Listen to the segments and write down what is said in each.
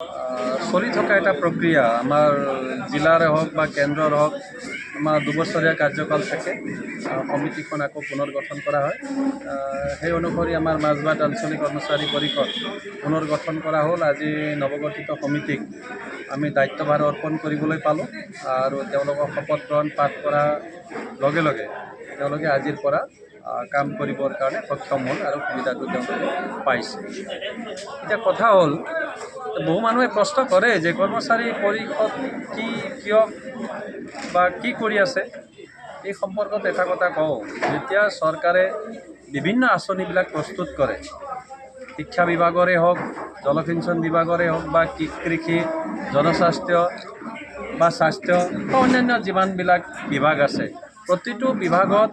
চলি থকা এটা প্ৰক্ৰিয়া আমাৰ জিলাৰে হওক বা কেন্দ্ৰৰ হওক আমাৰ দুবছৰীয়া কাৰ্যকাল থাকে। সমিতিখন আকৌ পুনৰ গঠন কৰা হয়। সেই অনুসৰি আমাৰ মাজবাট আঞ্চলিক কৰ্মচাৰী পৰিষদ পুনৰ গঠন কৰা হ'ল। আজি নৱগঠিত সমিতিক আমি দায়িত্বভাৰ অৰ্পণ কৰিবলৈ পালোঁ আৰু তেওঁলোকক শপত গ্ৰহণ পাঠ কৰাৰ লগে লগে তেওঁলোকে আজিৰ পৰা কাম কৰিবৰ কাৰণে সক্ষম হ'ল আৰু সুবিধাটো তেওঁলোকে পাইছে। এতিয়া কথা হ'ল, বহু মানুহে প্ৰশ্ন কৰে যে কৰ্মচাৰী পৰিষদ কি, কিয় বা কি কৰি আছে। এই সম্পৰ্কত এটা কথা কওঁ, যেতিয়া চৰকাৰে বিভিন্ন আঁচনিবিলাক প্ৰস্তুত কৰে, শিক্ষা বিভাগৰে হওক, জলসিঞ্চন বিভাগৰে হওক বা কৃষি, জনস্বাস্থ্য বা স্বাস্থ্য বা অন্যান্য যিমানবিলাক বিভাগ আছে, প্ৰতিটো বিভাগত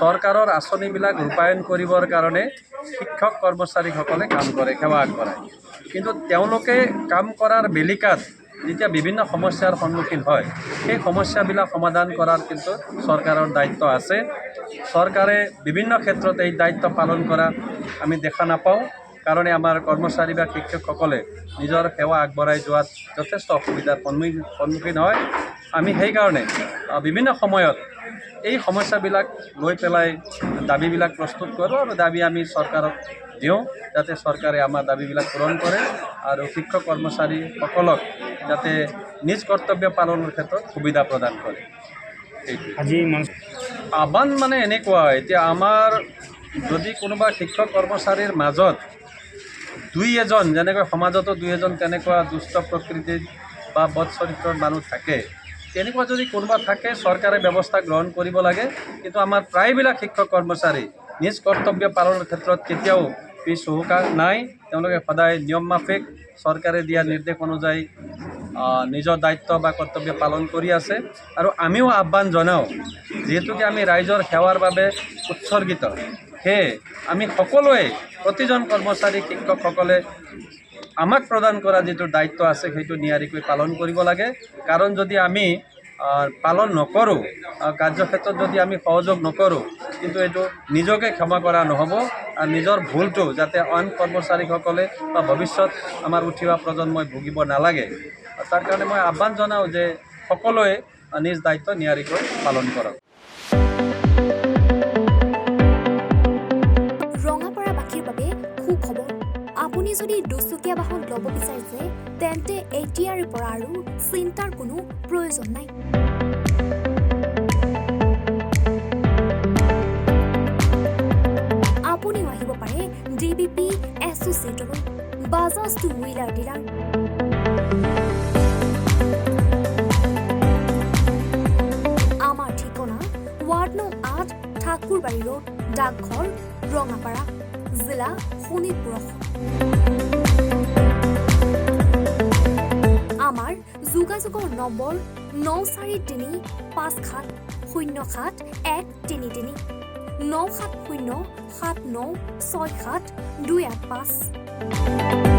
চৰকাৰৰ আঁচনিবিলাক ৰূপায়ণ কৰিবৰ কাৰণে শিক্ষক কৰ্মচাৰীসকলে কাম কৰে, সেৱা আগবঢ়ায়। কিন্তু তেওঁলোকে কাম কৰাৰ বেলিকাত যেতিয়া বিভিন্ন সমস্যাৰ সন্মুখীন হয়, সেই সমস্যাবিলাক সমাধান কৰাৰ কিন্তু চৰকাৰৰ দায়িত্ব আছে। চৰকাৰে বিভিন্ন ক্ষেত্ৰত এই দায়িত্ব পালন কৰা আমি দেখা নাপাওঁ, কাৰণে আমাৰ কৰ্মচাৰী বা শিক্ষকসকলে নিজৰ সেৱা আগবঢ়াই যোৱাত যথেষ্ট অসুবিধাৰ সন্মুখীন হয়। আমি সেইকাৰণে বিভিন্ন সময়ত এই সমস্যাবিলাক লৈ পেলাই দাবীবিলাক প্ৰস্তুত কৰোঁ আৰু দাবী আমি চৰকাৰক দিওঁ, যাতে চৰকাৰে আমাৰ দাবীবিলাক পূৰণ কৰে আৰু শিক্ষক কৰ্মচাৰীসকলক যাতে নিজ কৰ্তব্য পালনৰ ক্ষেত্ৰত সুবিধা প্ৰদান কৰে। আজি আহ্বান মানে এনেকুৱা, এতিয়া আমাৰ যদি কোনোবা শিক্ষক কৰ্মচাৰীৰ মাজত দুই এজন, যেনেকৈ সমাজতো দুই এজন তেনেকুৱা দুষ্ট প্ৰকৃতিৰ বা বদ চৰিত্ৰৰ মানুহ থাকে, তেনেকুৱা যদি কোনোবা থাকে চৰকাৰে ব্যৱস্থা গ্ৰহণ কৰিব লাগে। কিন্তু আমাৰ প্ৰায়বিলাক শিক্ষক কৰ্মচাৰী নিজ কৰ্তব্য পালনৰ ক্ষেত্ৰত কেতিয়াও পিছ হুহুকা নাই। তেওঁলোকে সদায় নিয়ম মাফিক চৰকাৰে দিয়া নিৰ্দেশ অনুযায়ী নিজৰ দায়িত্ব বা কৰ্তব্য পালন কৰি আছে। আৰু আমিও আহ্বান জনাওঁ, যিহেতুকে আমি ৰাইজৰ সেৱাৰ বাবে উৎসৰ্গিত, সেয়ে আমি সকলোৱে প্ৰতিজন কৰ্মচাৰী শিক্ষকসকলে আমাক প্ৰদান কৰা যিটো দায়িত্ব আছে সেইটো নিয়াৰিকৈ পালন কৰিব লাগে। কাৰণ যদি আমি পালন নকৰোঁ, কাৰ্যক্ষেত্ৰত যদি আমি সহযোগ নকৰোঁ, কিন্তু এইটো নিজকে ক্ষমা কৰা নহ'ব আৰু নিজৰ ভুলটো যাতে আন কৰ্মচাৰীসকলে বা ভৱিষ্যত আমাৰ উঠি অহা প্ৰজন্মই ভুগিব নালাগে, তাৰ কাৰণে মই আহ্বান জনাওঁ যে সকলোৱে নিজ দায়িত্ব নিয়াৰিকৈ পালন কৰক। ৰঙাপাৰাবাসীৰ বাবে সুখবৰ। আপুনি যদি দুচকীয়া বাহন ল'ব বিচাৰিছে, তেন্তে এতিয়াৰে পৰা আৰু চিন্তাৰ কোনো প্ৰয়োজন নাই। আপুনিও আহিব পাৰে DBP এছ'চিয়েটলৈ, বাজাজ টু হুইলাৰ ডিলাৰ। আমাৰ ঠিকনা ৱাৰ্ড নং 8, ঠাকুৰবাৰী ৰোড, ডাকঘৰ, ৰঙাপাৰা, জিলা শোণিতপুৰ। আমাৰ যোগাযোগৰ নম্বৰ 9435707133 9707967285285।